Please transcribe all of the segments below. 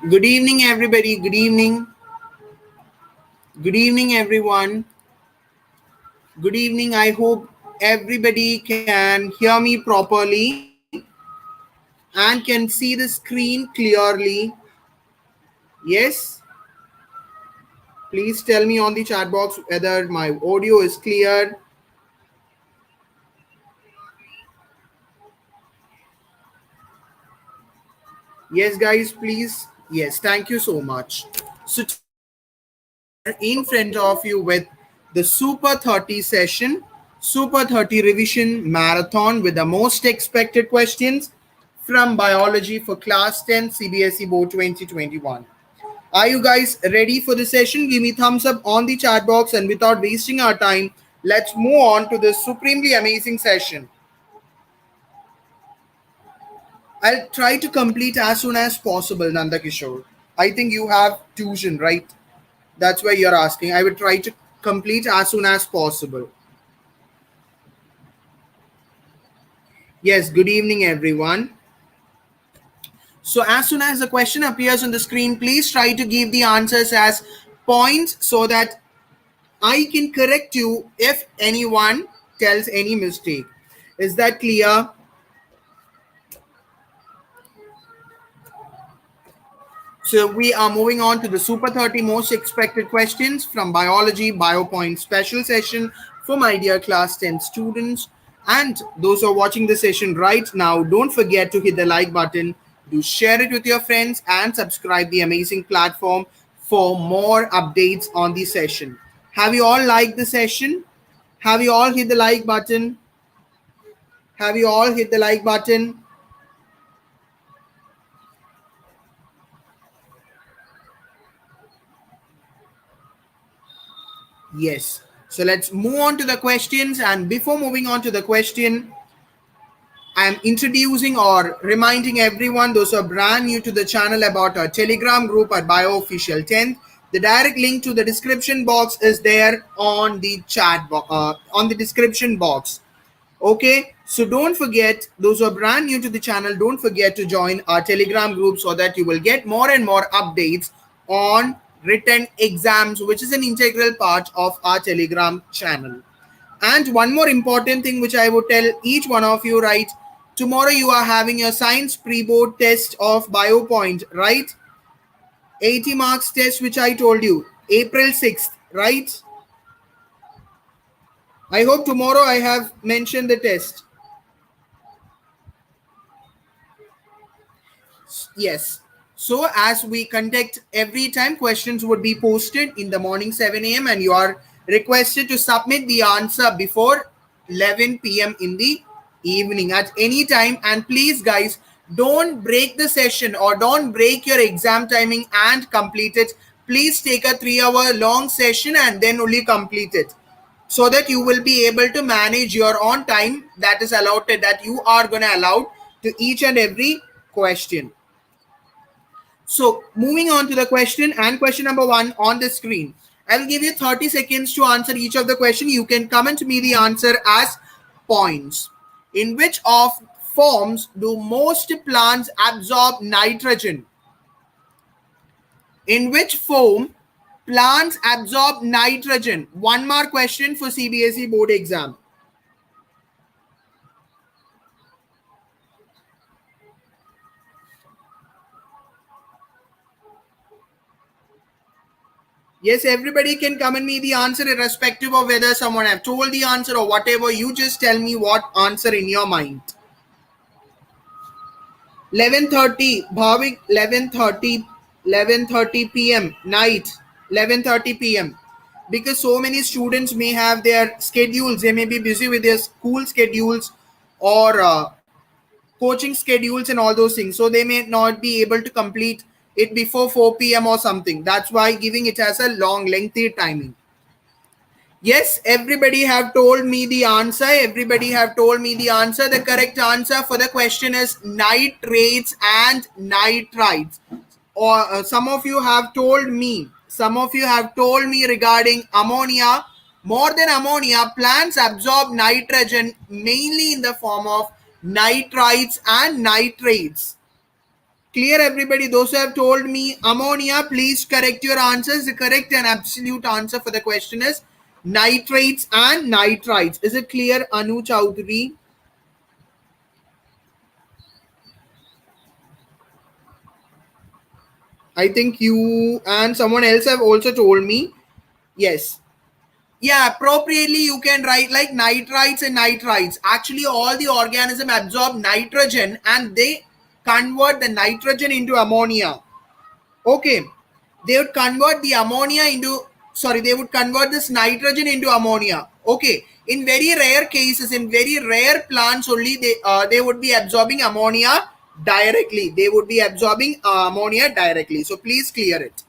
Good evening, everybody. Good evening. Good evening, everyone. Good evening. I hope everybody can hear me properly and can see the screen clearly. Yes? Please tell me on the chat box whether my audio is clear. Yes, guys, please. Yes, thank you so much. So, today we are here in front of you with the Super 30 session, Super 30 revision marathon with the most expected questions from biology for class 10 CBSE Board 2021. Are you guys ready for the session? Give me thumbs up on the chat box, and without wasting our time, let's move on to this supremely amazing session. I'll try to complete as soon as possible, Nanda Kishore. I think you have tuition, right? That's why you're asking. I will try to complete as soon as possible. Yes, good evening, everyone. So, as soon as the question appears on the screen, please try to give the answers as points so that I can correct you if anyone tells any mistake. Is that clear? So we are moving on to the Super 30 most expected questions from Biology Biopoint special session for my dear class 10 students. And those who are watching the session right now, don't forget to hit the like button, do share it with your friends, and subscribe the amazing platform for more updates on the session. Have you all liked the session? Have you all hit the like button? Have you all hit the like button? Yes. So let's move on to the questions. And before moving on to the question, I'm introducing or reminding everyone, those who are brand new to the channel, about our Telegram group at BioOfficial 10th. The direct link to the description box is there on the on the description box. Okay, so don't forget, those who are brand new to the channel, don't forget to join our Telegram group so that you will get more and more updates on written exams, which is an integral part of our Telegram channel. And one more important thing which I would tell each one of you, right? Tomorrow you are having your science pre-board test of Biopoint, right? 80 marks test, which I told you, April 6th, right? I hope tomorrow I have mentioned the test. Yes. So as we conduct every time, questions would be posted in the morning 7 a.m. and you are requested to submit the answer before 11 p.m. in the evening at any time. And please, guys, don't break the session or don't break your exam timing and complete it. Please take a 3 hour long session and then only complete it so that you will be able to manage your own time that is allotted, that you are going to allow to each and every question. So moving on to the question, and question number one on the screen. I will give you 30 seconds to answer each of the question. You can comment me the answer as points. In which of forms do most plants absorb nitrogen? In which form plants absorb nitrogen? One more question for CBSE board exam. Yes, everybody can comment me the answer irrespective of whether someone have told the answer or whatever. You just tell me what answer in your mind. 11:30, Bhavik, 11:30 p.m. night, 11:30 p.m. Because so many students may have their schedules, they may be busy with their school schedules or coaching schedules and all those things. So they may not be able to complete it before 4 p.m. or something. That's why giving it as a long, lengthy timing. Yes, everybody have told me the answer. Everybody have told me the answer. The correct answer for the question is nitrates and nitrites. Or some of you have told me. Some of you have told me regarding ammonia. More than ammonia, plants absorb nitrogen mainly in the form of nitrites and nitrates. Clear, everybody? Those who have told me ammonia, please correct your answers. The correct and absolute answer for the question is nitrates and nitrites. Is it clear, Anu Chowdhury? I think you and someone else have also told me. Yes. Yeah, appropriately you can write like nitrites and nitrites. Actually, all the organism absorb nitrogen and they convert the nitrogen into ammonia. Okay. They would convert the ammonia into, sorry, they would convert this nitrogen into ammonia. Okay. In very rare cases, in very rare plants only, they would be absorbing ammonia directly. They would be absorbing ammonia directly. So please clear it.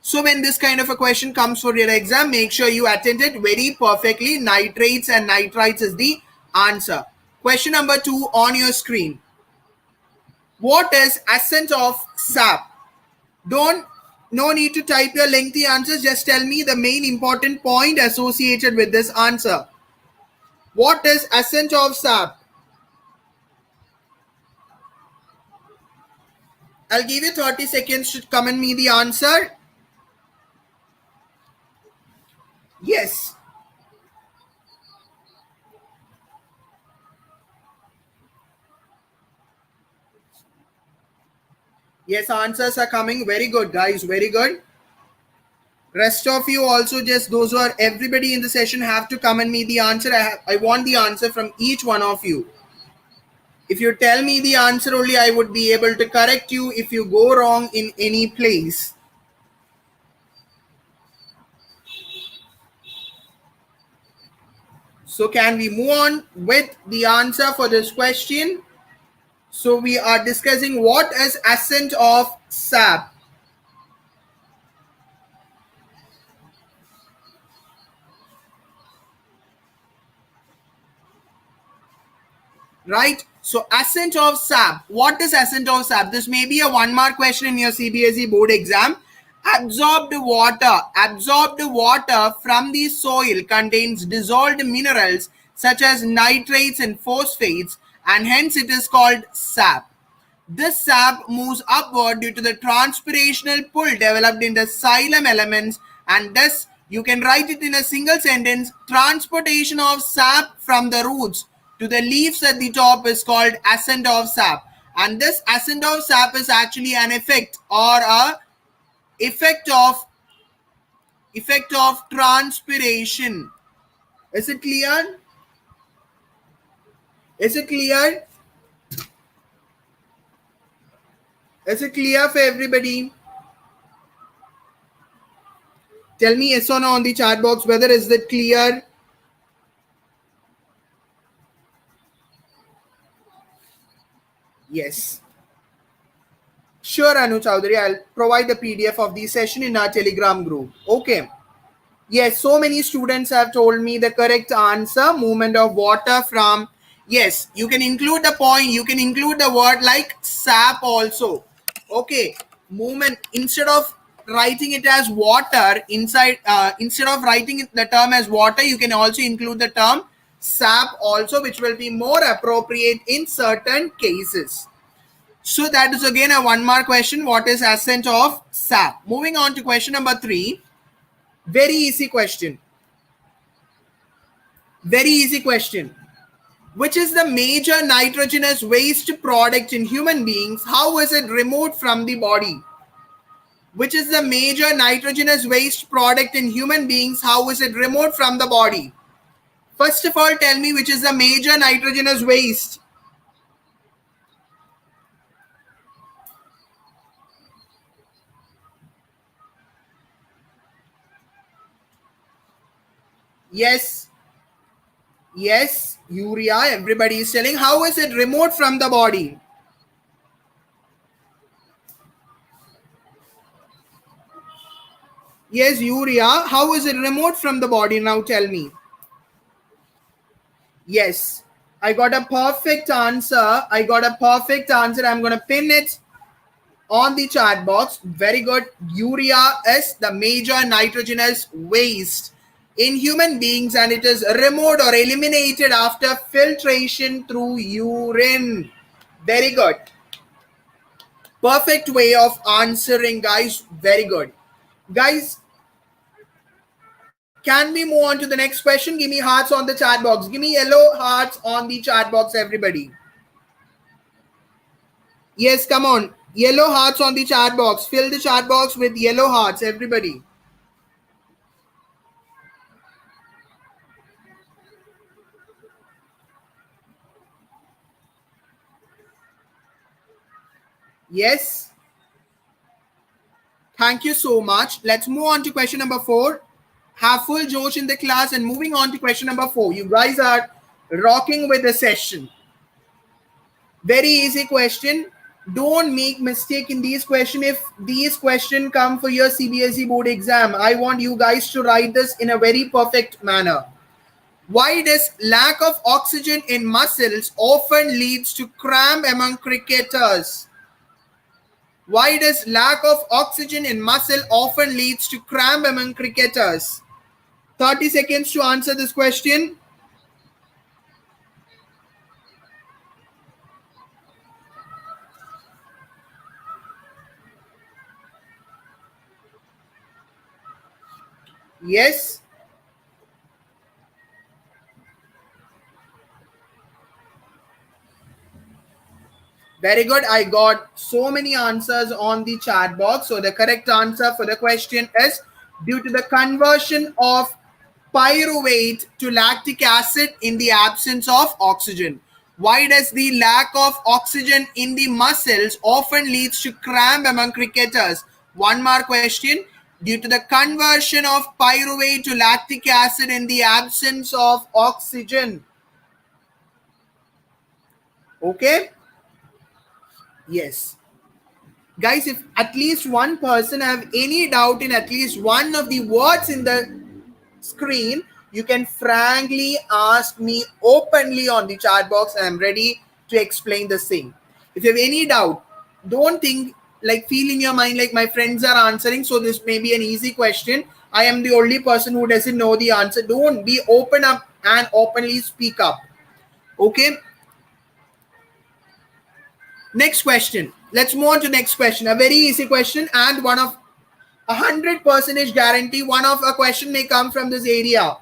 So when this kind of a question comes for your exam, make sure you attend it very perfectly. Nitrates and nitrites is the answer. Question number 2 on your screen. What is ascent of sap? No need to type your lengthy answers. Just tell me the main important point associated with this answer. What is ascent of sap? I'll give you 30 seconds to comment me the answer. Yes. Yes, answers are coming. Very good, guys. Very good. Rest of you also, just those who are, everybody in the session have to comment me the answer. I want the answer from each one of you. If you tell me the answer only, I would be able to correct you if you go wrong in any place. So can we move on with the answer for this question? So we are discussing what is ascent of sap. Right? So ascent of sap. What is ascent of sap? This may be a 1-mark question in your CBSE board exam. Absorbed water from the soil contains dissolved minerals such as nitrates and phosphates, and hence it is called sap. This sap moves upward due to the transpirational pull developed in the xylem elements, and thus you can write it in a single sentence. Transportation of sap from the roots to the leaves at the top is called ascent of sap. And this ascent of sap is actually an effect or a effect of transpiration. Is it clear? Is it clear? Is it clear for everybody? Tell me yes or no on the chat box whether is it clear. Yes. Sure, Anu Chowdhury. I'll provide the PDF of the session in our Telegram group. Okay. Yes, so many students have told me the correct answer. Movement of water from. Yes, you can include the point. You can include the word like sap also. Okay. Movement. Instead of writing it as water inside, instead of writing the term as water, you can also include the term sap also, which will be more appropriate in certain cases. So that is again a 1-mark question. What is ascent of sap? Moving on to question number 3. Very easy question. Very easy question. Which is the major nitrogenous waste product in human beings? How is it removed from the body? Which is the major nitrogenous waste product in human beings? How is it removed from the body? First of all, tell me which is the major nitrogenous waste. Yes. Yes, urea. Everybody is telling. How is it removed from the body? Yes, urea. How is it removed from the body? Now tell me. Yes, I got a perfect answer. I got a perfect answer. I'm going to pin it on the chat box. Very good. Urea is the major nitrogenous waste in human beings, and it is removed or eliminated after filtration through urine. Very good. Perfect way of answering, guys. Very good. Guys, can we move on to the next question? Give me hearts on the chat box. Give me yellow hearts on the chat box, everybody. Yes, come on. Yellow hearts on the chat box. Fill the chat box with yellow hearts, everybody. Yes. Thank you so much. Let's move on to question number 4. Have full Josh in the class and moving on to question number 4. You guys are rocking with the session. Very easy question. Don't make mistake in these question. If these question come for your CBSE board exam, I want you guys to write this in a very perfect manner. Why does lack of oxygen in muscles often leads to cramp among cricketers? Why does lack of oxygen in muscle often leads to cramp among cricketers? 30 seconds to answer this question. Yes. Very good. I got so many answers on the chat box. So the correct answer for the question is due to the conversion of pyruvate to lactic acid in the absence of oxygen. Why does the lack of oxygen in the muscles often leads to cramp among cricketers? One more question. Due to the conversion of pyruvate to lactic acid in the absence of oxygen. Okay? Yes. Guys, if at least one person have any doubt in at least one of the words in the screen, you can frankly ask me openly on the chat box and I'm ready to explain the same. If you have any doubt, don't think like feel in your mind like my friends are answering, so this may be an easy question. I am the only person who doesn't know the answer. Don't be open up and openly speak up. Okay. Next question. Let's move on to next question. A very easy question and one of 100% guarantee one of a question may come from this area.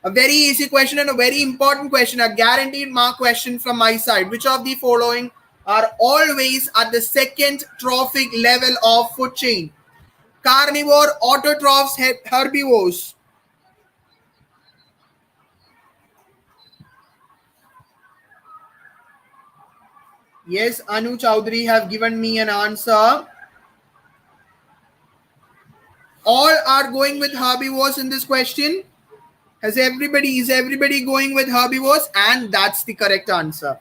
A very easy question and a very important question, a guaranteed mark question from my side. Which of the following are always at the second trophic level of food chain? Carnivore, autotrophs, herbivores. Yes, Anu Chowdhury have given me an answer. All are going with herbivores in this question. Is everybody going with herbivores? And that's the correct answer.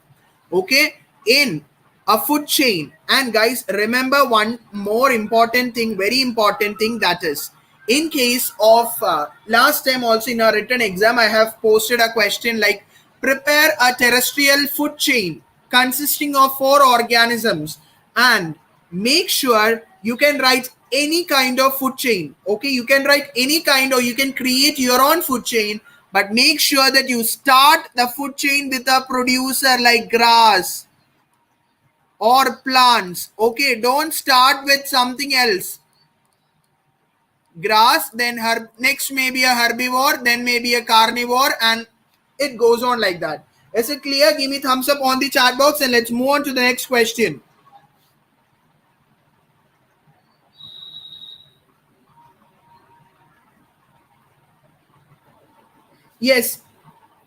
Okay. In a food chain. And guys, remember one more important thing, very important thing, that is in case of last time also in a written exam, I have posted a question like prepare a terrestrial food chain consisting of 4 organisms and make sure you can write any kind of food chain. Okay, you can write any kind or you can create your own food chain, but make sure that you start the food chain with a producer like grass or plants. Okay, don't start with something else. Grass, then next maybe a herbivore, then maybe a carnivore, and it goes on like that. Is it clear? Give me thumbs up on the chat box and let's move on to the next question. Yes,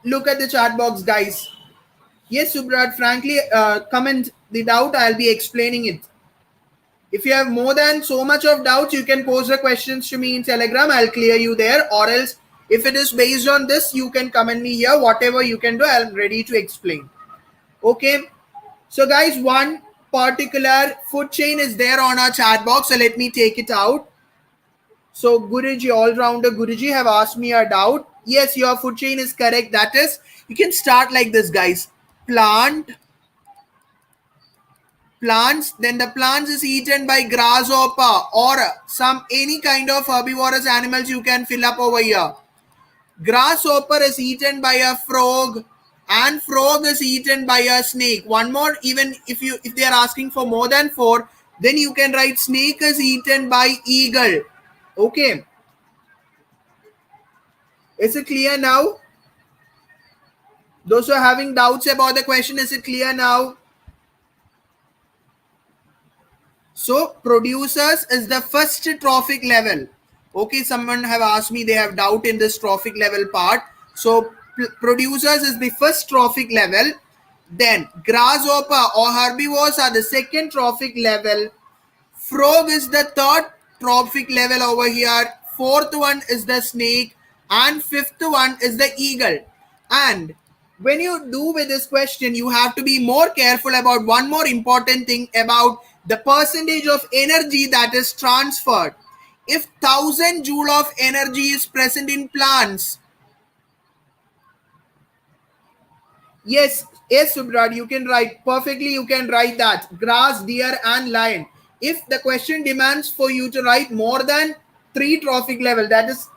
look at the chat box, guys. Yes, Subrat, frankly, comment the doubt. I'll be explaining it. If you have more than so much of doubts, you can post the questions to me in Telegram. I'll clear you there. Or else, if it is based on this, you can comment me here. Whatever you can do, I'm ready to explain. Okay. So, guys, one particular food chain is there on our chat box. So, let me take it out. So, Guruji, all-rounder Guruji have asked me a doubt. Yes, your food chain is correct. That is, you can start like this, guys. Plants, then the plants is eaten by grasshopper or some any kind of herbivorous animals you can fill up over here. Grasshopper is eaten by a frog and frog is eaten by a snake. One more, even if they are asking for more than 4, Then you can write snake is eaten by eagle. Okay. Is it clear now? Those who are having doubts about the question, is it clear now? So producers is the first trophic level. Okay, someone have asked me, they have doubt in this trophic level part. So producers is the first trophic level. Then grasshopper or herbivores are the second trophic level. Frog is the third trophic level over here. Fourth one is the snake. And fifth one is the eagle. And when you do with this question, you have to be more careful about one more important thing about the percentage of energy that is transferred. If 1000 joule of energy is present in plants, yes, yes, Subrat, you can write perfectly. You can write that grass, deer, and lion. If the question demands for you to write more than 3 trophic level, that is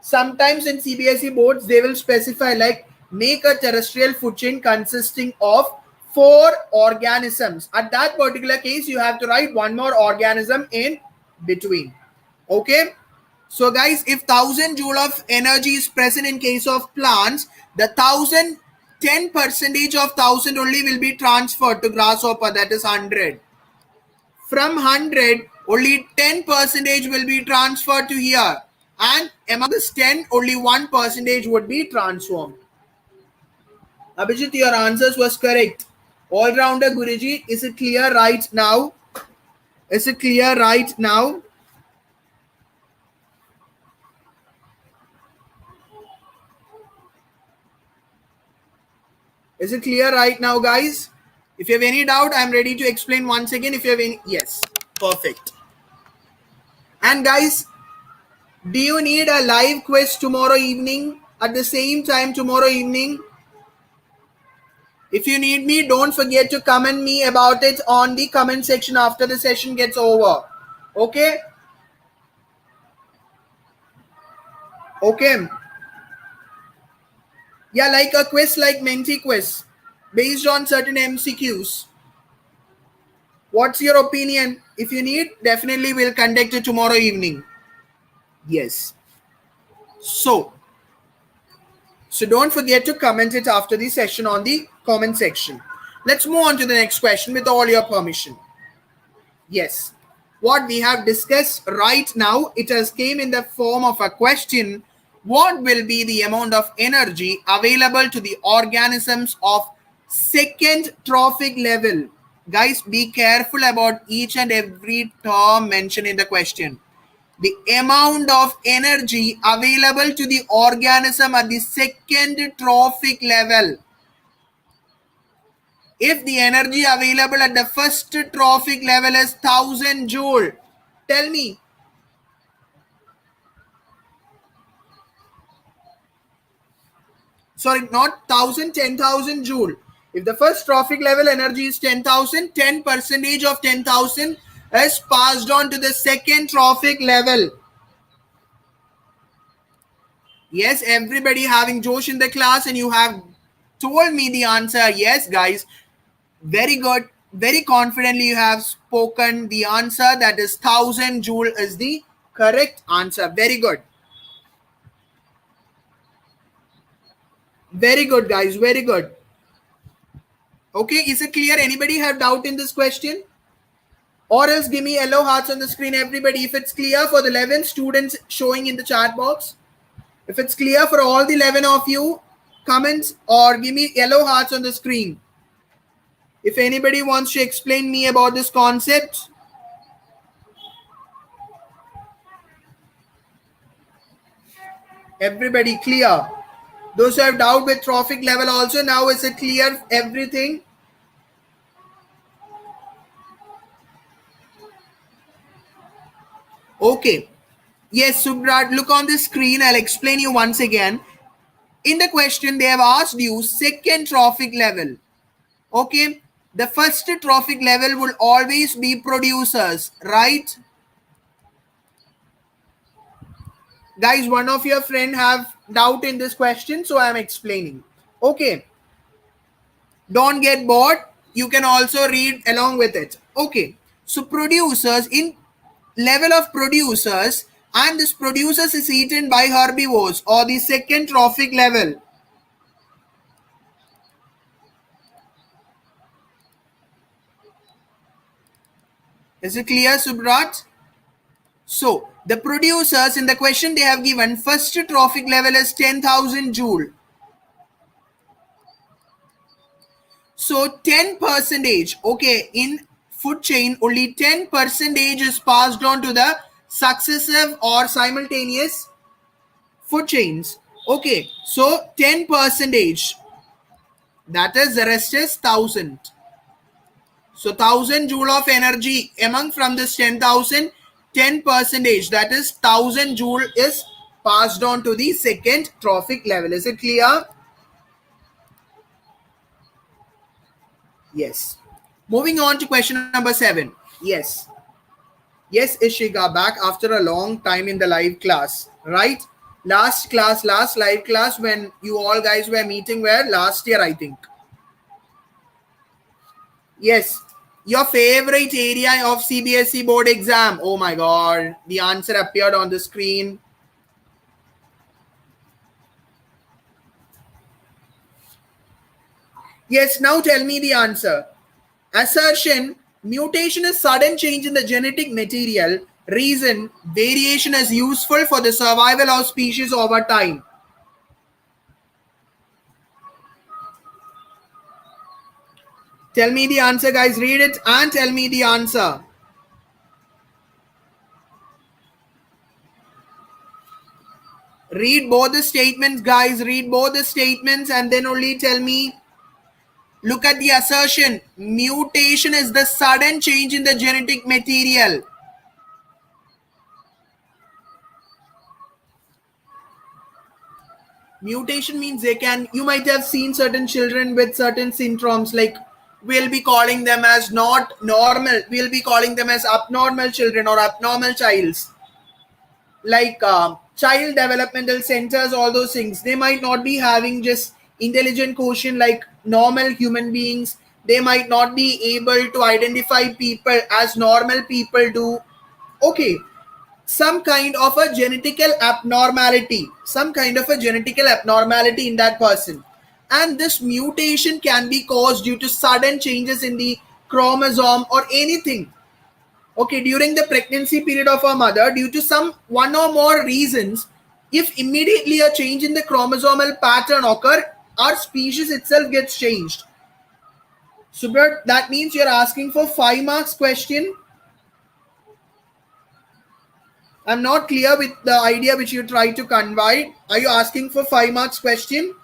sometimes in CBSE boards they will specify like make a terrestrial food chain consisting of 4 organisms. At that particular case, you have to write one more organism in between. Okay. So guys, if 1000 joule of energy is present in case of plants, the 10 percentage of 1000 only will be transferred to grasshopper, that is 100. From 100, only 10 percentage will be transferred to here. And among this 10, only 1 percentage would be transformed. Abhijit, your answers was correct. All-rounder Guruji, is it clear right now? Is it clear right now? Is it clear right now, guys? If you have any doubt, I'm ready to explain once again. If you have any, yes, perfect. And guys, do you need a live quiz tomorrow evening at the same time tomorrow evening? If you need me, don't forget to comment me about it on the comment section after the session gets over. Okay? Okay. Yeah, like a quiz like Menti quiz based on certain MCQs. What's your opinion? If you need, definitely we'll conduct it tomorrow evening. Yes. So don't forget to comment it after the session on the comment section. Let's move on to the next question with all your permission. Yes. What we have discussed right now, it has came in the form of a question. What will be the amount of energy available to the organisms of second trophic level? Guys, be careful about each and every term mentioned in the question. The amount of energy available to the organism at the second trophic level. If the energy available at the first trophic level is 1000 joule, tell me. Sorry, not 1000, 10,000 joule. If the first trophic level energy is 10,000, 10 percentage of 10,000 is passed on to the second trophic level. Yes, everybody having Josh in the class and you have told me the answer. Yes, guys. Very good. Very confidently you have spoken the answer. That is 1000 joule is the correct answer. Very good. Very good, guys. Very good. Okay, is it clear? Anybody have doubt in this question? Or else give me yellow hearts on the screen, everybody. If it's clear for the 11 students showing in the chat box. If it's clear for all the 11 of you, comments or give me yellow hearts on the screen. If anybody wants to explain me about this concept. Everybody clear. Those who have doubt with trophic level also, now is it clear everything? Okay. Yes, Subrat, look on the screen. I'll explain you once again. In the question, they have asked you second trophic level. Okay. The first trophic level will always be producers, right? Guys, one of your friend have doubt in this question, so I am explaining. Okay. Don't get bored. You can also read along with it. Okay. So producers in level of producers, and this producers is eaten by herbivores, or the second trophic level. Is it clear, Subrat? So the producers in the question they have given first trophic level is 10,000 joule. So 10 percentage, okay, in food chain only 10 percentage is passed on to the successive or simultaneous food chains. Okay, so 10 percentage, that is the rest is 1000. So 1000 joule of energy among from this 10,000, 10 percentage, that is 1000 joule is passed on to the second trophic level. Is it clear? Yes. Moving on to question number 7. Yes. Yes, Ishika, back after a long time in the live class, right? Last live class when you all guys were meeting where last year, I think. Yes, your favorite area of CBSE board exam. Oh my god, the answer appeared on the screen. Yes, now tell me the answer. Assertion, mutation is sudden change in the genetic material. Reason, variation is useful for the survival of species over time. Tell me the answer, guys. Read it and tell me the answer. Read both the statements, guys. Read both the statements and then only tell me. Look at the assertion. Mutation is the sudden change in the genetic material. Mutation means they can, you might have seen certain children with certain syndromes, like we'll be calling them as not normal, we'll be calling them as abnormal children or abnormal childs, like child developmental centers, all those things. They might not be having just intelligent quotient like normal human beings. They might not be able to identify people as normal people do. Okay, some kind of a genetical abnormality, in that person. And this mutation can be caused due to sudden changes in the chromosome or anything. Okay, during the pregnancy period of a mother, due to some one or more reasons, if immediately a change in the chromosomal pattern occur, our species itself gets changed. Subrat, that means you're asking for 5 marks question. I'm not clear with the idea which you try to convey. Are you asking for 5 marks question?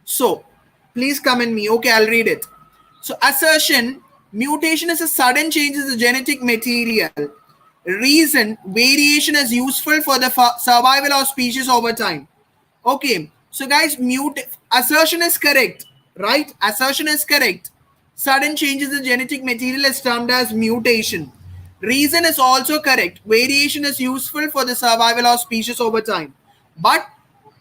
So, please come in me. Okay, I'll read it. So, assertion, mutation is a sudden change in the genetic material. Reason, variation is useful for the survival of species over time. Okay, so guys, assertion is correct, right? Assertion is correct. Sudden changes in genetic material is termed as mutation. Reason is also correct. Variation is useful for the survival of species over time. But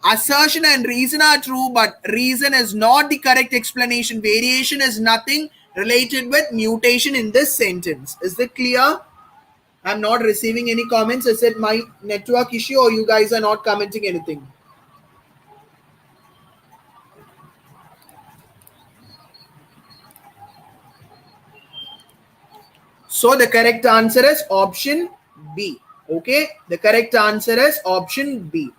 assertion and reason are true, but reason is not the correct explanation. Variation is nothing related with mutation in this sentence. Is that clear? I'm not receiving any comments. Is it my network issue or you guys are not commenting anything? So the correct answer is option B. Okay, the correct answer is option B.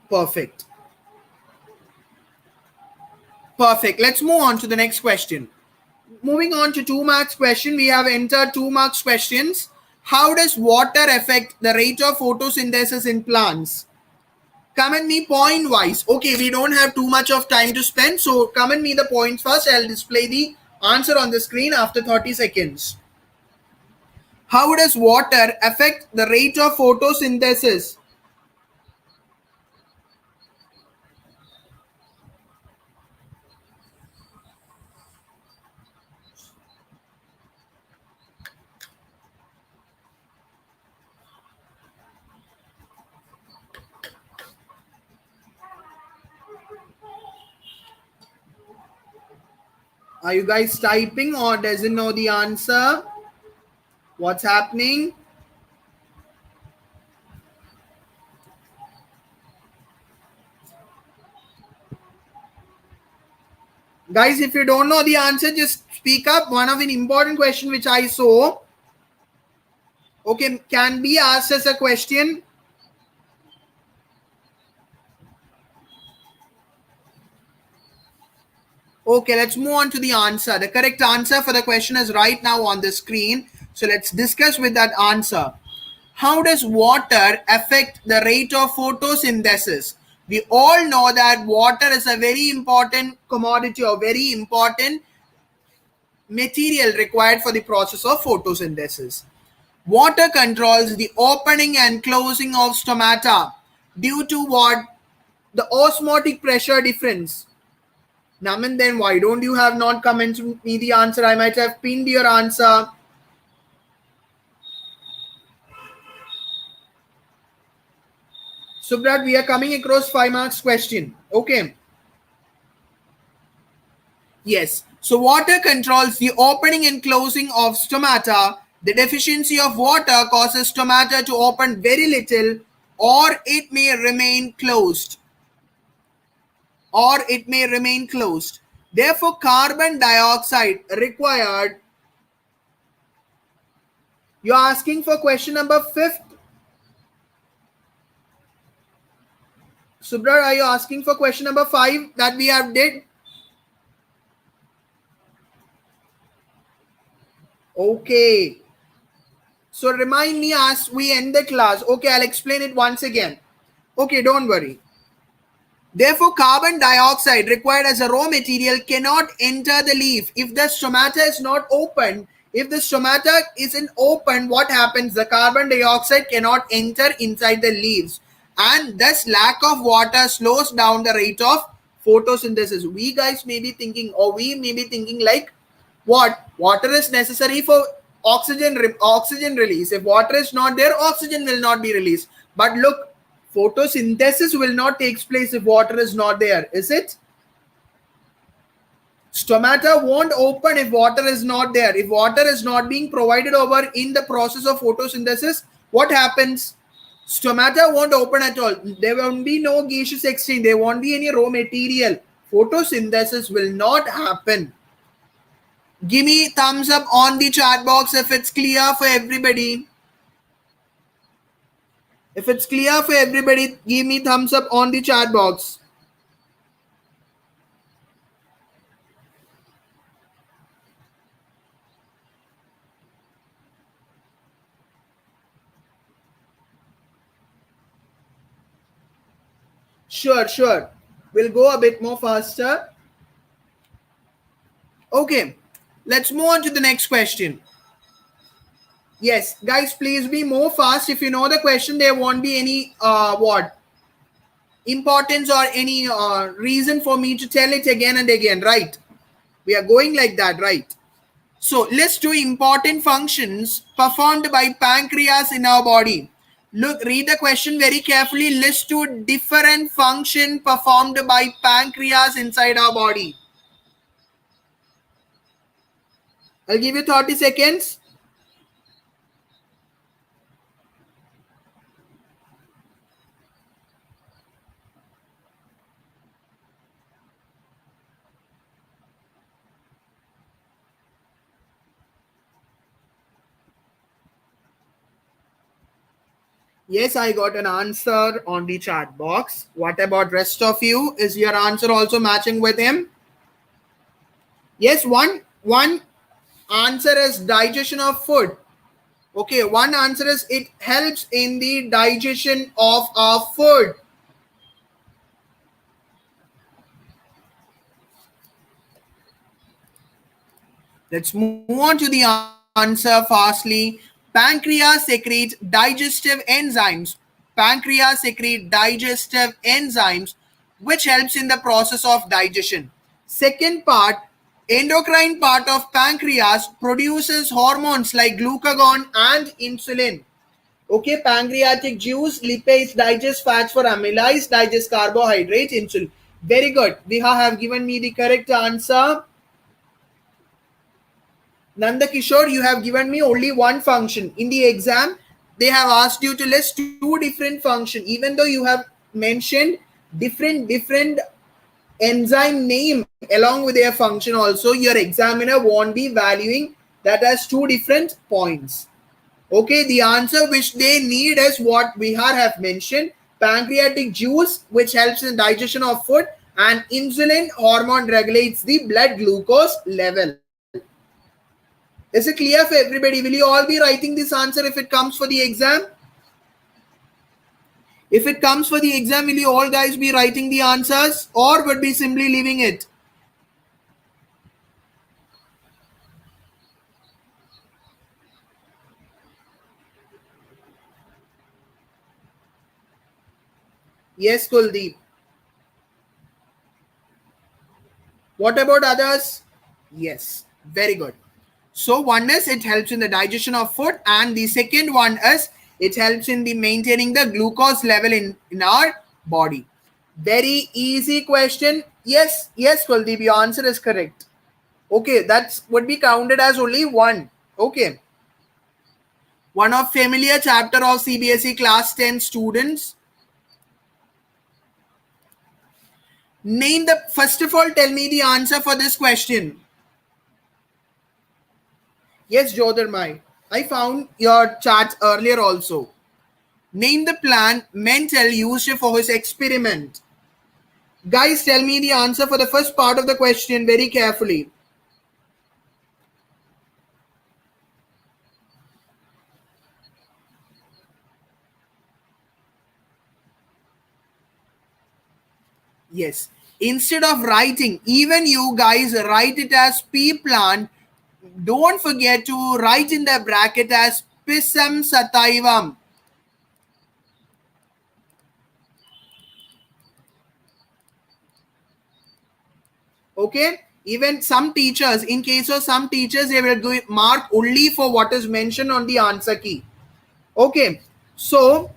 Perfect. Perfect. Let's move on to the next question. Moving on to 2 marks question, we have entered 2 marks questions. How does water affect the rate of photosynthesis in plants? Comment me point wise. Okay, we don't have too much of time to spend, so comment me the points first. I'll display the answer on the screen after 30 seconds. How does water affect the rate of photosynthesis? Are you guys typing or doesn't know the answer? What's happening? Guys, if you don't know the answer, just speak up. One of an important question which I saw, okay, can be asked as a question. Okay, let's move on to the answer. The correct answer for the question is right now on the screen. So let's discuss with that answer. How does water affect the rate of photosynthesis? We all know that water is a very important commodity or very important material required for the process of photosynthesis. Water controls the opening and closing of stomata due to what? The osmotic pressure difference. Naman, then why don't you have not commented me the answer? I might have pinned your answer. Subrat, we are coming across 5 marks question. Okay. Yes. So water controls the opening and closing of stomata. The deficiency of water causes stomata to open very little, or it may remain closed. Therefore, carbon dioxide required. You're asking for question number 5th. Subrat, are you asking for question number 5 that we have did? Okay. So remind me as we end the class. Okay, I'll explain it once again. Okay, don't worry. Therefore, carbon dioxide required as a raw material cannot enter the leaf. If the stomata is not open, if the stomata isn't open, what happens? The carbon dioxide cannot enter inside the leaves. And thus lack of water slows down the rate of photosynthesis. We guys may be thinking, or we may be thinking like, what? Water is necessary for oxygen release. If water is not there, oxygen will not be released. But look, photosynthesis will not take place if water is not there, is it? Stomata won't open if water is not there. If water is not being provided over in the process of photosynthesis, what happens? Stomata won't open at all. There won't be no gaseous exchange. There won't be any raw material. Photosynthesis will not happen. Give me thumbs up on the chat box if it's clear for everybody. If it's clear for everybody, give me thumbs up on the chat box. Sure. We'll go a bit more faster. Okay, let's move on to the next question. Yes, guys, please be more fast. If you know the question, there won't be any importance or any reason for me to tell it again and again, right? We are going like that, right? So let's do important functions performed by pancreas in our body. Look, read the question very carefully. List two different functions performed by pancreas inside our body. I'll give you 30 seconds. Yes, I got an answer on the chat box. What about rest of you? Is your answer also matching with him? Yes, one answer is digestion of food. Okay, one answer is it helps in the digestion of our food. Let's move on to the answer fastly. Pancreas secretes digestive enzymes. Pancreas secrete digestive enzymes, which helps in the process of digestion. Second part, endocrine part of pancreas produces hormones like glucagon and insulin. Okay, pancreatic juice, lipids, digest fats for amylase, digest carbohydrates, insulin. Very good. Diha have given me the correct answer. Nanda Kishore, you have given me only one function. In the exam, they have asked you to list two different functions. Even though you have mentioned different enzyme name along with their function also, your examiner won't be valuing that as two different points. Okay, the answer which they need is what Vihar have mentioned. Pancreatic juice, which helps in digestion of food, and insulin hormone regulates the blood glucose level. Is it clear for everybody? Will you all be writing this answer if it comes for the exam? If it comes for the exam, will you all guys be writing the answers or would be simply leaving it? Yes, Kuldeep. What about others? Yes, very good. So one is it helps in the digestion of food, and the second one is it helps in the maintaining the glucose level in our body. Very easy question. Yes, Kuldeep, your answer is correct. Okay, that would be counted as only one. Okay. One of familiar chapter of CBSE class 10 students. Name the, first of all, tell me the answer for this question. Yes, Jyotirmai. I found your chart earlier also. Name the plant Mental used for his experiment. Guys, tell me the answer for the first part of the question very carefully. Yes. Instead of writing, even you guys write it as P plant. Don't forget to write in the bracket as Pisum sataivam. Okay, even some teachers, in case of some teachers, they will give mark only for what is mentioned on the answer key. Okay, so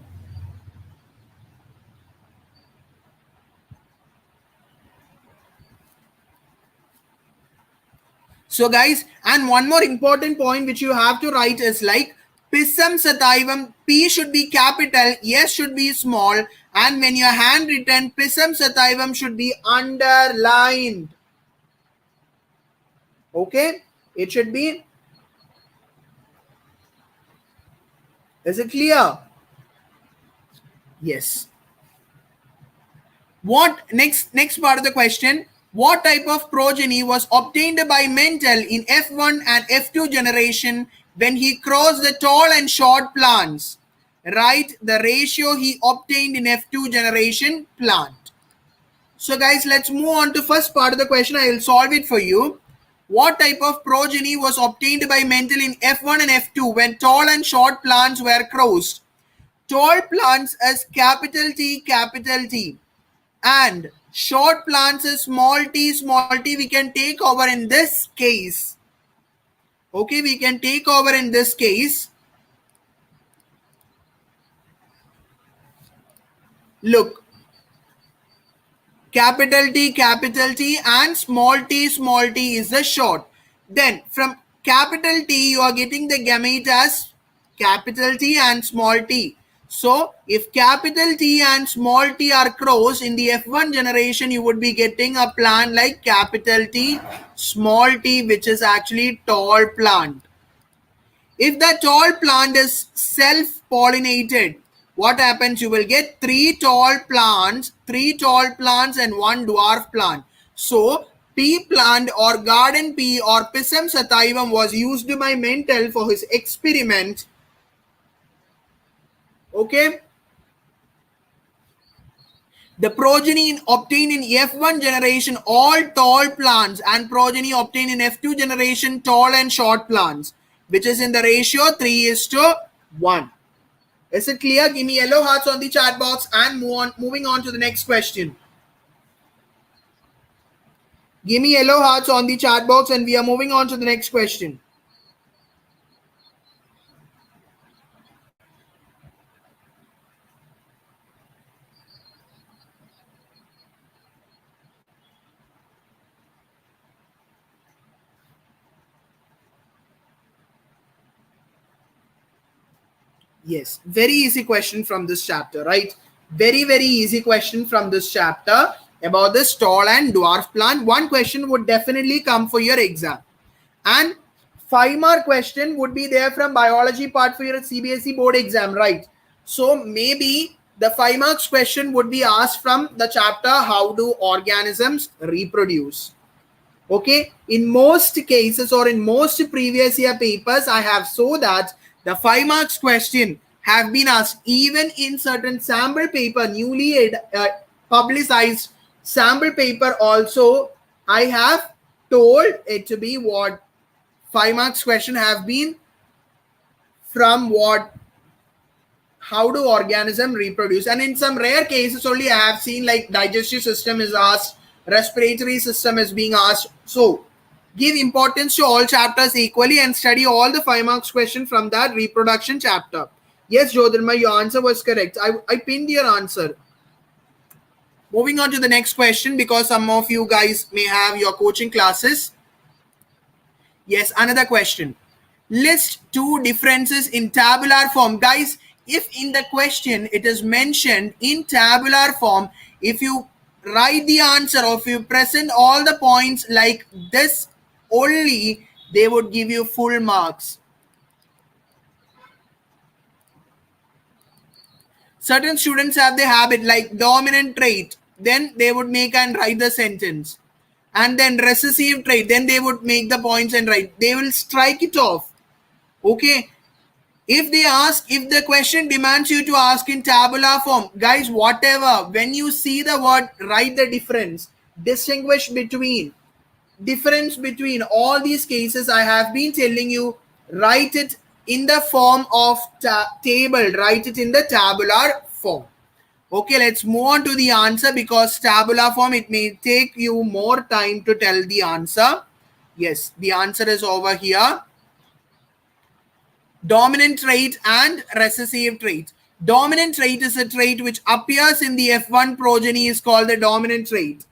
guys, and one more important point which you have to write is like Pisam Sataivam, P should be capital, S should be small, and when your handwritten Pisam Sataivam should be underlined. Okay, it should be. Is it clear? Yes. What next part of the question? What type of progeny was obtained by Mendel in F1 and F2 generation when he crossed the tall and short plants? Write the ratio he obtained in F2 generation plant. So guys, let's move on to first part of the question. I will solve it for you. What type of progeny was obtained by Mendel in F1 and F2 when tall and short plants were crossed? Tall plants as capital T, and short plants is small t, we can take over in this case. Okay, we can take over in this case. Look, capital T and small t is the short. Then from capital T you are getting the gamete as capital T and small t. So if capital T and small t are crossed in the F1 generation, you would be getting a plant like capital T, small t, which is actually tall plant. If the tall plant is self-pollinated, what happens? You will get three tall plants and one dwarf plant. So pea plant or garden pea or Pisum sativum was used by Mendel for his experiment. Okay. The progeny obtained in F1 generation all tall plants, and progeny obtained in F2 generation tall and short plants, which is in the ratio 3:1. Is it clear? Give me yellow hearts on the chat box and moving on to the next question. Give me yellow hearts on the chat box and we are moving on to the next question. Yes, very easy question from this chapter, right? Very, very easy question from this chapter about the tall and dwarf plant. One question would definitely come for your exam. And 5 mark question would be there from biology part for your CBSE board exam, right? So maybe the 5 marks question would be asked from the chapter how do organisms reproduce. Okay, in most cases or in most previous year papers, I have saw that the 5 marks question have been asked even in certain sample paper, newly publicized sample paper also. I have told it to be what 5 marks question have been from what how do organism reproduce, and in some rare cases only I have seen like digestive system is asked, respiratory system is being asked. So give importance to all chapters equally and study all the 5 marks question from that reproduction chapter. Yes, Jyotirma, your answer was correct. I pinned your answer. Moving on to the next question, because some of you guys may have your coaching classes. Yes, another question. List 2 differences in tabular form. Guys, if in the question it is mentioned in tabular form, if you write the answer or if you present all the points like this only, they would give you full marks. Certain students have the habit like dominant trait, then they would make and write the sentence. And then recessive trait, then they would make the points and write. They will strike it off. Okay, if they ask, if the question demands you to ask in tabular form, guys, whatever, when you see the word, write the difference, distinguish between, difference between all these cases. I have been telling you, write it in the form of table, write it in the tabular form. Okay, let's move on to the answer, because tabular form, it may take you more time to tell the answer. Yes, the answer is over here. Dominant trait and recessive trait. Dominant trait is a trait which appears in the F1 progeny, is called the dominant trait.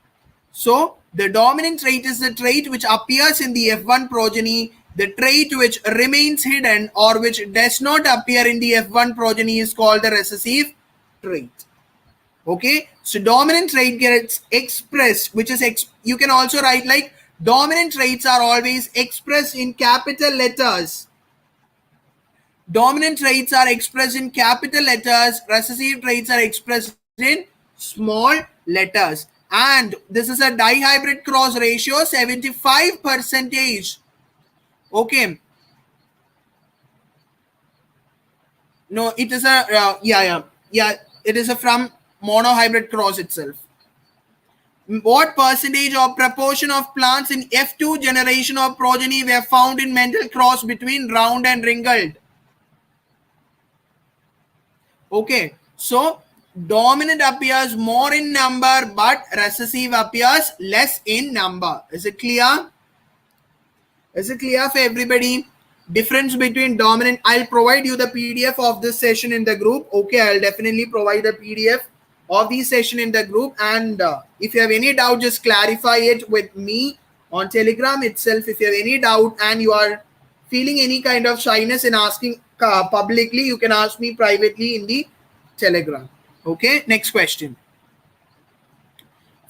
So the dominant trait is the trait which appears in the F1 progeny. The trait which remains hidden or which does not appear in the F1 progeny is called the recessive trait. Okay, so dominant trait gets expressed, which is you can also write like dominant traits are always expressed in capital letters. Dominant traits are expressed in capital letters, recessive traits are expressed in small letters. And this is a dihybrid cross ratio, 75%. Okay. No, it is a, it is a from monohybrid cross itself. What percentage or proportion of plants in F2 generation of progeny were found in mental cross between round and wrinkled? Okay, so dominant appears more in number, but recessive appears less in number. Is it clear? Is it clear for everybody? Difference between dominant. I'll provide you the PDF of this session in the group. Okay, I'll definitely provide the PDF of the session in the group. And if you have any doubt, just clarify it with me on Telegram itself. If you have any doubt and you are feeling any kind of shyness in asking publicly, you can ask me privately in the Telegram. Okay, next question.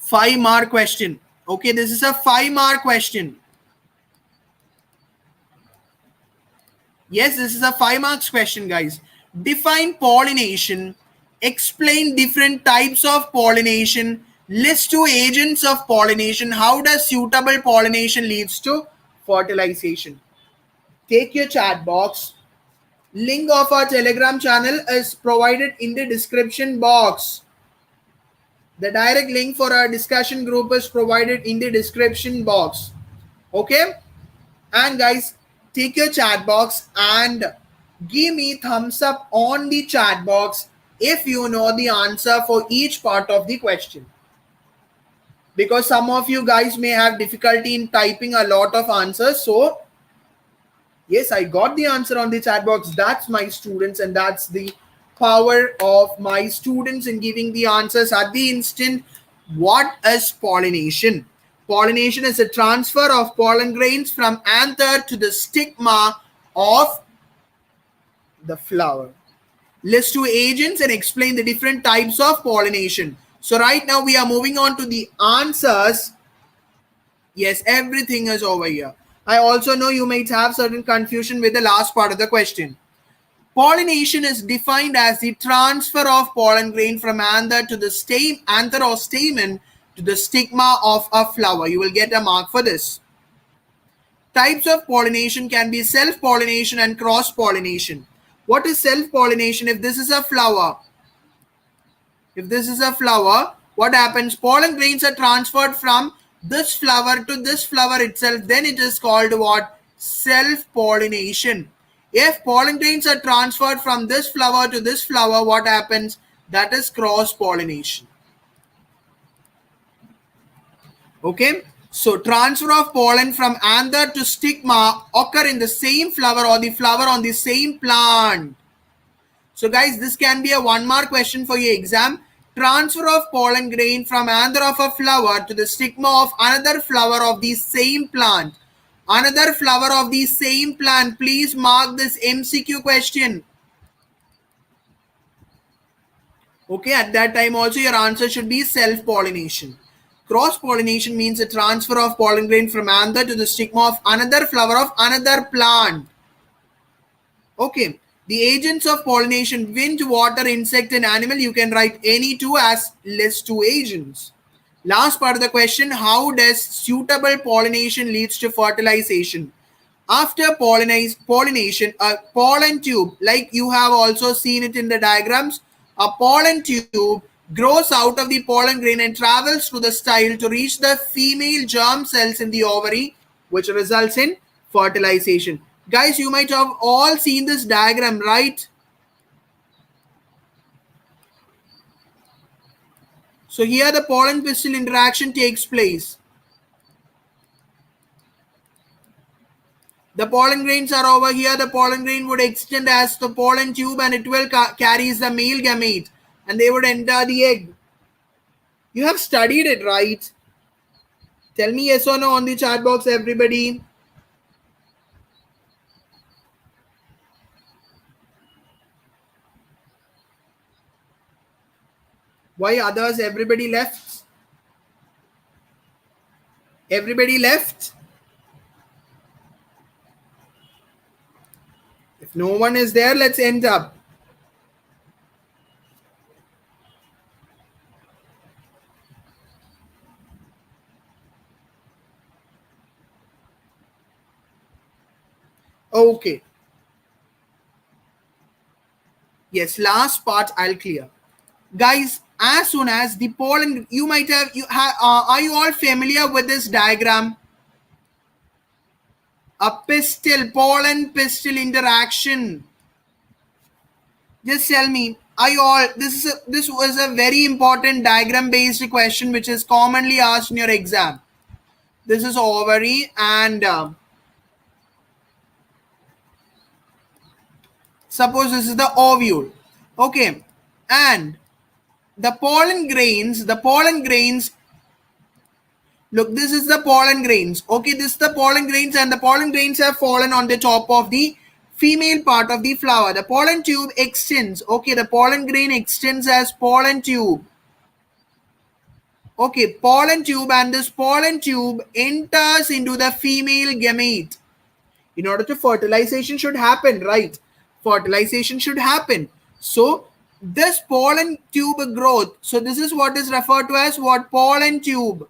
5-mark question. Okay, this is a 5-mark question. Yes, this is a 5-marks question, guys. Define pollination. Explain different types of pollination. List 2 agents of pollination. How does suitable pollination leads to fertilization? Take your chat box. Link of our Telegram channel is provided in the description box. The direct link for our discussion group is provided in the description box. Okay? And guys, take your chat box and give me thumbs up on the chat box if you know the answer for each part of the question. Because some of you guys may have difficulty in typing a lot of answers. So, yes, I got the answer on the chat box. That's my students, and that's the power of my students in giving the answers at the instant. What is pollination? Pollination is a transfer of pollen grains from anther to the stigma of the flower. List two agents and explain the different types of pollination. So right now we are moving on to the answers. Yes, everything is over here. I also know you might have certain confusion with the last part of the question. Pollination is defined as the transfer of pollen grain from anther to the anther or stamen to the stigma of a flower. You will get a mark for this. Types of pollination can be self-pollination and cross-pollination. What is self-pollination? If this is a flower, what happens? Pollen grains are transferred from this flower to this flower itself. Then it is called what? Self-pollination. If pollen grains are transferred from this flower to this flower, what happens? That is cross-pollination. Okay. So transfer of pollen from anther to stigma occur in the same flower or the flower on the same plant. So guys, this can be a 1 mark question for your exam. Transfer of pollen grain from anther of a flower to the stigma of another flower of the same plant. Another flower of the same plant. Please mark this MCQ question. Okay, at that time also your answer should be self-pollination. Cross-pollination means the transfer of pollen grain from anther to the stigma of another flower of another plant. Okay, the agents of pollination: wind, water, insect and animal. You can write any two as list two agents. Last part of the question: how does suitable pollination leads to fertilization? After pollination, a pollen tube, like you have also seen it in the diagrams, a pollen tube grows out of the pollen grain and travels through the style to reach the female germ cells in the ovary, which results in fertilization. Guys, you might have all seen this diagram, right? So here the pollen pistil interaction takes place. The pollen grains are over here. The pollen grain would extend as the pollen tube and it will carries the male gamete and they would enter the egg. You have studied it, right? Tell me yes or no on the chat box, everybody. Why others? Everybody left? Everybody left? If no one is there, let's end up. Okay. Yes, last part I'll clear. Guys, as soon as the pollen, you might have, are you all familiar with this diagram? A pistil, pollen pistil interaction. Just tell me, are you all, this was a very important diagram based question which is commonly asked in your exam. This is ovary and suppose this is the ovule. Okay, and the pollen grains, look, this is the pollen grains. Okay, this is the pollen grains and the pollen grains have fallen on the top of the female part of the flower. The pollen tube extends. Okay, the pollen grain extends as pollen tube. Okay, pollen tube, and this pollen tube enters into the female gamete. In order to fertilization should happen, right? Fertilization should happen. So this pollen tube growth, so this is what is referred to as what? Pollen tube.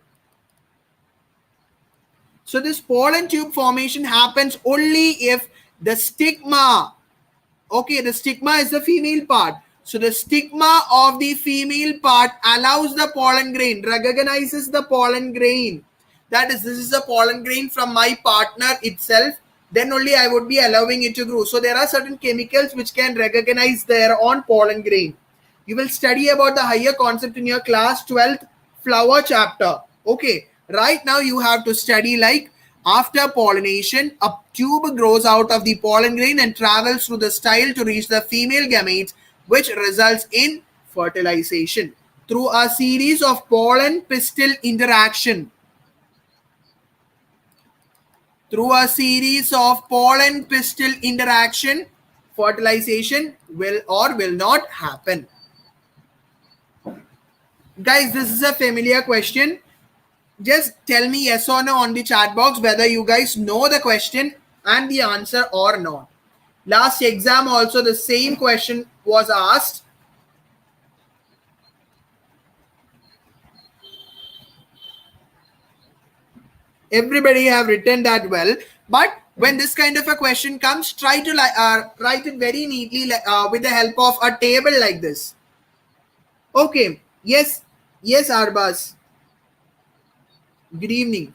So this pollen tube formation happens only if the stigma, okay, the stigma is the female part. So the stigma of the female part allows the pollen grain, recognizes the pollen grain. That is, this is the pollen grain from my partner itself. Then only I would be allowing it to grow. So there are certain chemicals which can recognize their own pollen grain. You will study about the higher concept in your class 12th flower chapter. Okay. Right now you have to study like after pollination, a tube grows out of the pollen grain and travels through the style to reach the female gametes, which results in fertilization through a series of pollen pistil interaction. Through a series of pollen pistil interaction, fertilization will or will not happen? Guys, this is a familiar question. Just tell me yes or no on the chat box whether you guys know the question and the answer or not. Last exam also the same question was asked. Everybody have written that well, but when this kind of a question comes, try to write it very neatly with the help of a table like this. Okay. Yes. Yes, Arbas. Good evening.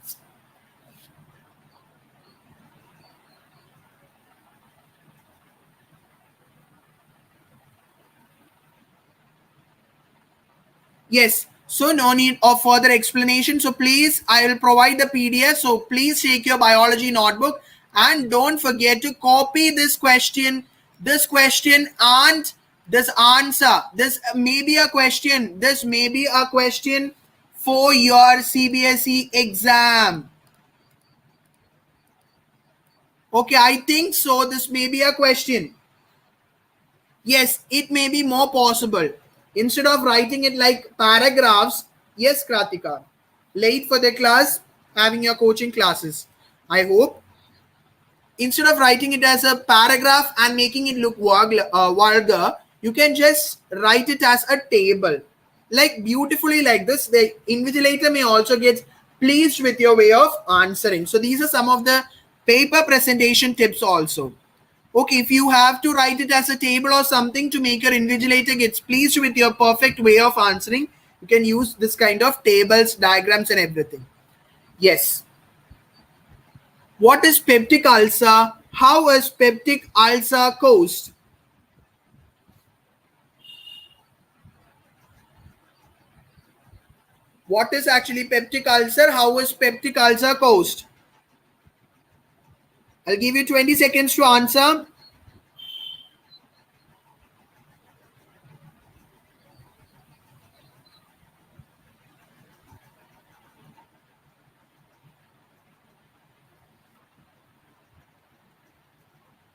Yes. So no need of further explanation. So please, I will provide the PDF. So please take your biology notebook and don't forget to copy this question, and this answer. This may be a question. This may be a question for your CBSE exam. Okay, I think so. This may be a question. Yes, it may be more possible. Instead of writing it like paragraphs, yes, Kratika, late for the class, having your coaching classes. I hope instead of writing it as a paragraph and making it look vulgar, you can just write it as a table, like beautifully like this. The invigilator may also get pleased with your way of answering. So these are some of the paper presentation tips also. Okay, if you have to write it as a table or something to make your invigilator gets pleased with your perfect way of answering, you can use this kind of tables, diagrams, and everything. Yes. What is peptic ulcer? How is peptic ulcer caused? What is actually peptic ulcer? How is peptic ulcer caused? I'll give you 20 seconds to answer.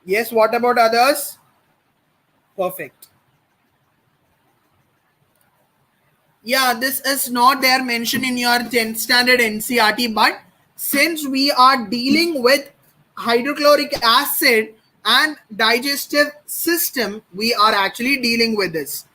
Yes, what about others? Perfect. Yeah, this is not there mentioned in your 10th standard NCRT, but since we are dealing with hydrochloric acid and digestive system, we are actually dealing with this.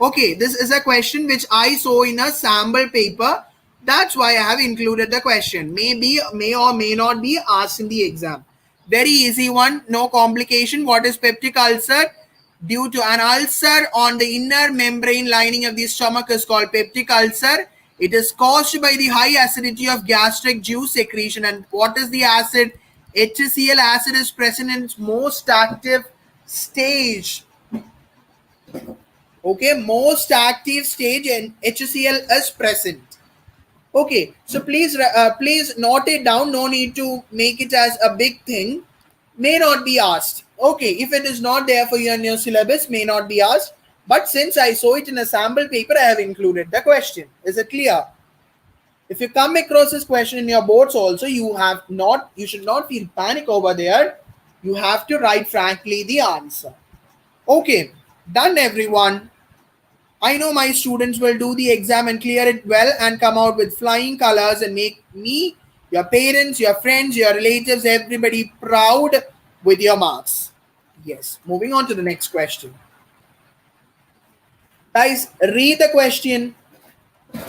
Okay, this is a question which I saw in a sample paper. That's why I have included the question. May or may not be asked in the exam. Very easy one, no complication. What is peptic ulcer? Due to an ulcer on the inner membrane lining of the stomach is called peptic ulcer. It is caused by the high acidity of gastric juice secretion. And what is the acid? HCl acid is present in its most active stage. Okay, most active stage and HCl is present. Okay, so please note it down. No need to make it as a big thing. May not be asked. Okay, if it is not there for you in your syllabus, may not be asked. But since I saw it in a sample paper, I have included the question. Is it clear? If you come across this question in your boards also, you should not feel panic over there. You have to write frankly the answer. Okay, done everyone. I know my students will do the exam and clear it well and come out with flying colors and make me, your parents, your friends, your relatives, everybody proud with your marks. Yes, moving on to the next question. Guys, read the question.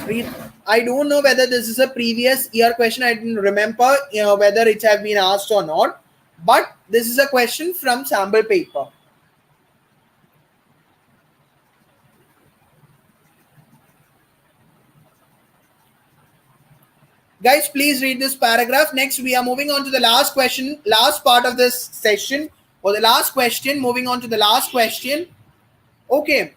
Read. I don't know whether this is a previous year question. I didn't remember whether it have been asked or not. But this is a question from sample paper. Guys, please read this paragraph. Next, we are moving on to the last question, last part of this session, or the last question. Moving on to the last question. Okay.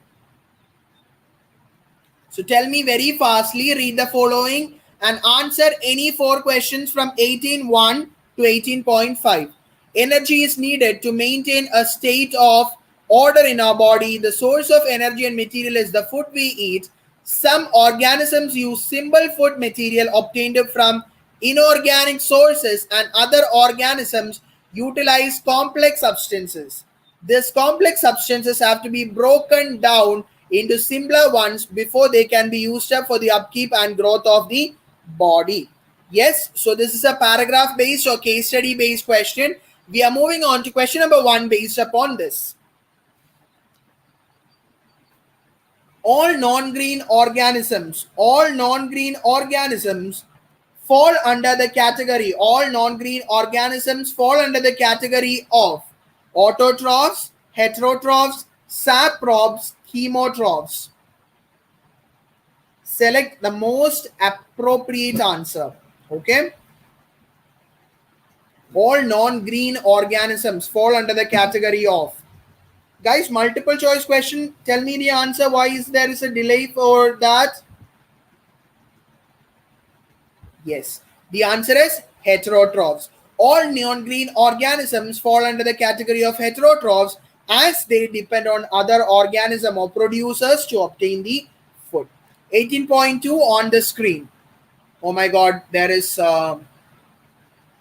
So tell me very fastly, read the following and answer any four questions from 18.1 to 18.5. Energy is needed to maintain a state of order in our body. The source of energy and material is the food we eat. Some organisms use simple food material obtained from inorganic sources, and other organisms utilize complex substances. These complex substances have to be broken down into simpler ones before they can be used up for the upkeep and growth of the body. Yes, so this is a paragraph based or case study based question. We are moving on to question number 1 based upon this. All non-green organisms fall under the category of autotrophs, heterotrophs, saprophs, chemotrophs. Select the most appropriate answer. Okay, all non-green organisms fall under the category of. Guys, multiple choice question. Tell me the answer. Why is there is a delay for that? Yes. The answer is heterotrophs. All non-green organisms fall under the category of heterotrophs as they depend on other organism or producers to obtain the food. 18.2 on the screen. Oh my god, there is the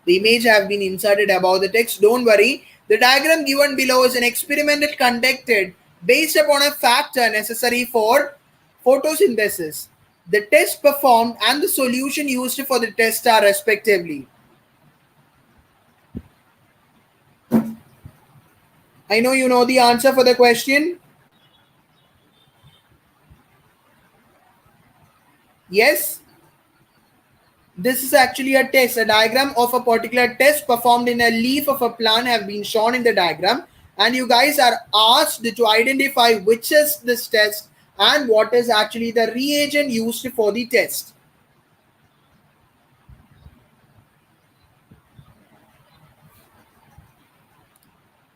image have been inserted above the text. Don't worry. The diagram given below is an experimental conducted based upon a factor necessary for photosynthesis. The test performed and the solution used for the test are respectively. I know you know the answer for the question. Yes? This is actually a test. A diagram of a particular test performed in a leaf of a plant have been shown in the diagram, and you guys are asked to identify which is this test and what is actually the reagent used for the test.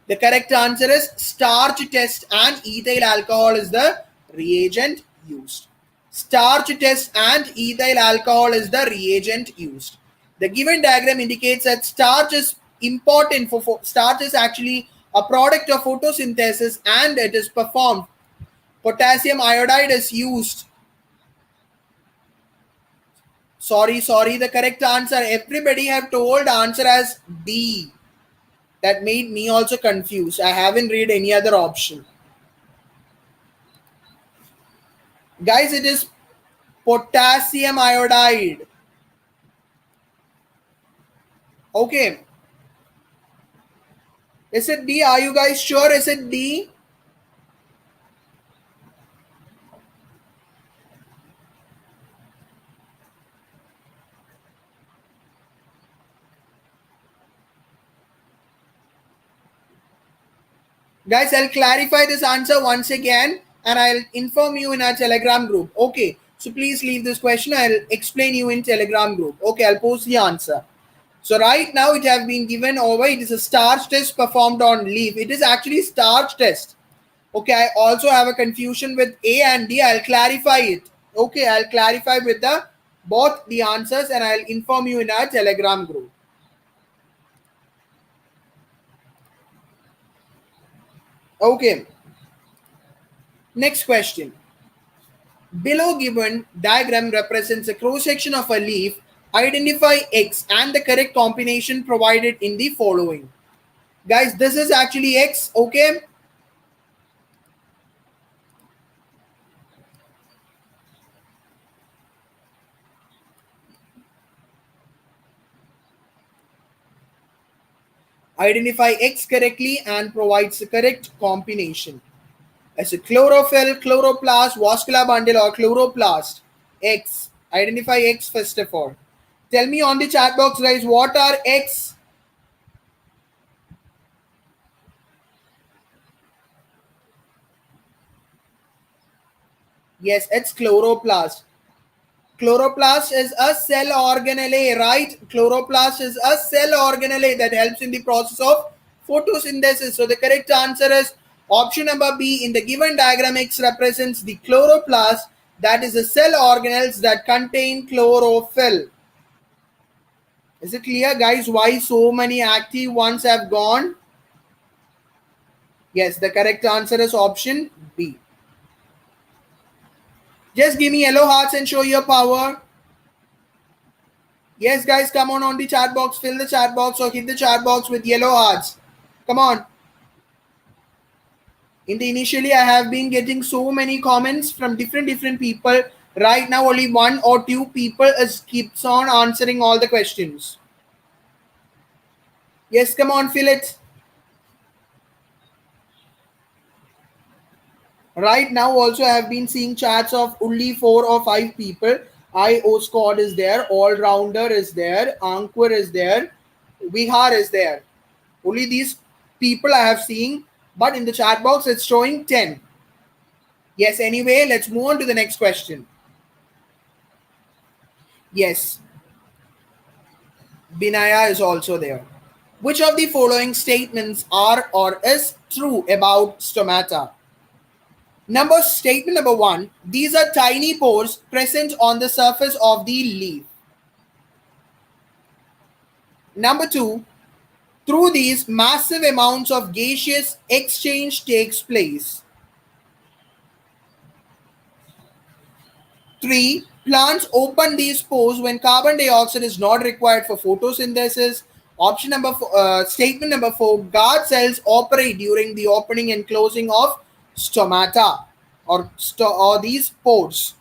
The correct answer is starch test, and ethyl alcohol is the reagent used. Starch test and ethyl alcohol is the reagent used. The given diagram indicates that starch is important for starch is actually a product of photosynthesis and it is performed. Potassium iodide is used. Sorry, the correct answer. Everybody have told answer as D. That made me also confused. I haven't read any other option. Guys, it is potassium iodide. Okay. Is it D? Are you guys sure? Is it D? Guys, I'll clarify this answer once again and I'll inform you in our Telegram group. Okay. So please leave this question. I'll explain you in Telegram group. Okay, I'll post the answer. So right now it has been given over. It is a starch test performed on leaf. It is actually starch test. Okay, I also have a confusion with A and D. I'll clarify it. Okay, I'll clarify with the both the answers and I'll inform you in our Telegram group. Okay. Next question. Below given diagram represents a cross section of a leaf. Identify X and the correct combination provided in the following. Guys, this is actually X. Okay. Identify X correctly and provides the correct combination. As a chlorophyll, chloroplast, vascular bundle, or chloroplast. X. Identify X first of all. Tell me on the chat box, guys, what are X? Yes, it's chloroplast. Chloroplast is a cell organelle, right? Chloroplast is a cell organelle that helps in the process of photosynthesis. So the correct answer is option number B. In the given diagram, X represents the chloroplast, that is the cell organelles that contain chlorophyll. Is it clear, guys, why so many active ones have gone? Yes, the correct answer is option B. Just give me yellow hearts and show your power. Yes, guys, come on the chat box. Fill the chat box or hit the chat box with yellow hearts. Come on. In the initially, I have been getting so many comments from different people. Right now, only one or two people is keeps on answering all the questions. Yes, come on, fill it. Right now, also, I have been seeing chats of only 4 or 5 people. IO squad is there, all rounder is there, Ankur is there, Vihar is there. Only these people I have seen, but in the chat box it's showing 10. Yes, anyway, let's move on to the next question. Yes, Binaya is also there. Which of the following statements are or is true about stomata? Statement number one, these are tiny pores present on the surface of the leaf. Number two, through these massive amounts of gaseous exchange takes place. 3. Plants open these pores when carbon dioxide is not required for photosynthesis. Statement number 4. Guard cells operate during the opening and closing of stomata or these pores.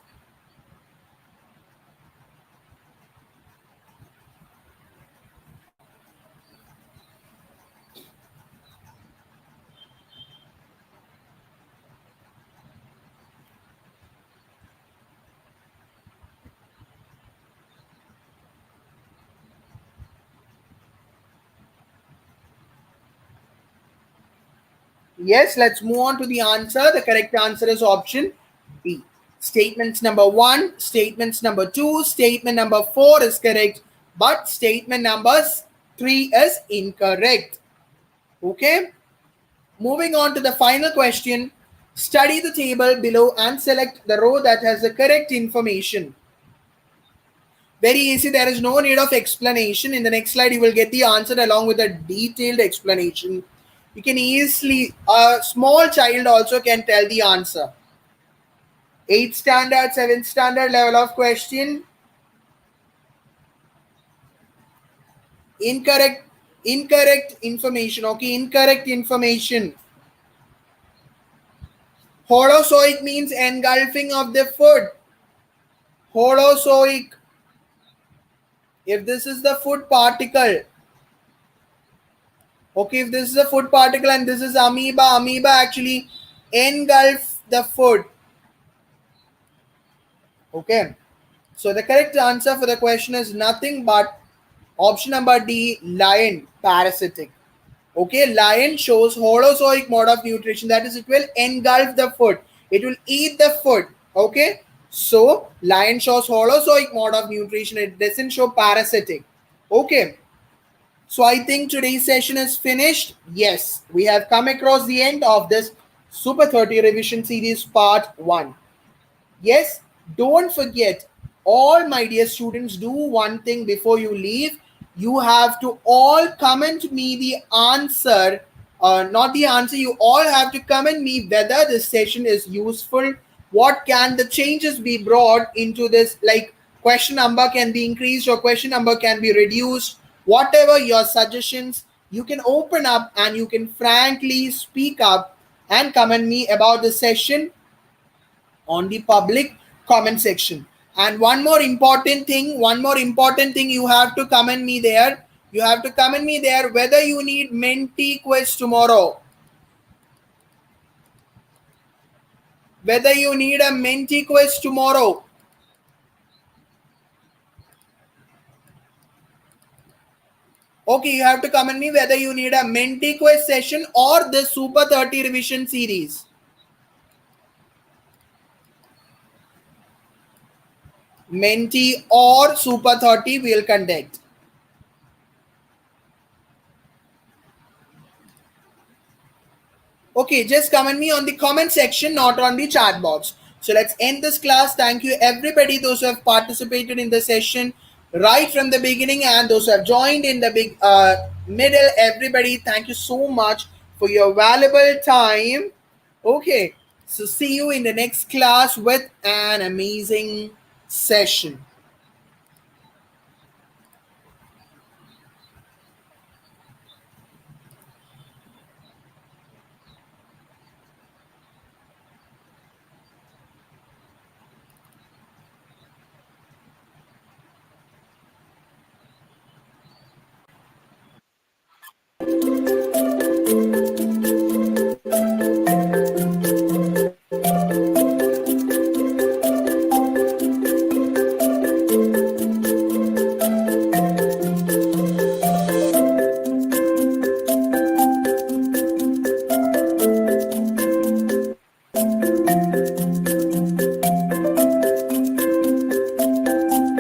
Yes, let's move on to the answer. The correct answer is option B. Statements number 1, statements number 2, statement number 4 is correct, but statement number 3 is incorrect. Okay. Moving on to the final question. Study the table below and select the row that has the correct information. Very easy. There is no need of explanation. In the next slide, you will get the answer along with a detailed explanation. You can easily, a small child also can tell the answer. 8th standard, 7th standard level of question. Incorrect information. Okay, incorrect information. Holozoic means engulfing of the food. Holozoic. If this is the food particle, okay, if this is a food particle and this is amoeba actually engulf the food. Okay, so the correct answer for the question is nothing but option number D, lion, parasitic. Okay, lion shows holozoic mode of nutrition, that is, it will engulf the food, it will eat the food. Okay, so lion shows holozoic mode of nutrition, it doesn't show parasitic. Okay, so I think today's session is finished. Yes, we have come across the end of this Super 30 revision series part 1. Yes, don't forget, all my dear students, do one thing before you leave. You have to all comment me the answer, not the answer, you all have to comment me whether this session is useful. What can the changes be brought into this, like question number can be increased or question number can be reduced. Whatever your suggestions, you can open up and you can frankly speak up and comment me about the session on the public comment section. And one more important thing, you have to comment me there. You have to comment me there whether you need Menti quiz tomorrow. Whether you need a Menti quiz tomorrow. Okay, you have to comment me whether you need a Menti quiz session or the Super 30 revision series. Menti or Super 30 will conduct. Okay, just comment me on the comment section, not on the chat box. So let's end this class. Thank you, everybody, those who have participated in the session right from the beginning and those who have joined in the middle. Everybody, thank you so much for your valuable time. Okay, so see you in the next class with an amazing session.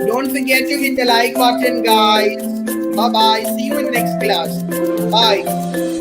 Don't forget to hit the like button, guys. Bye bye. See you in the next class. Bye.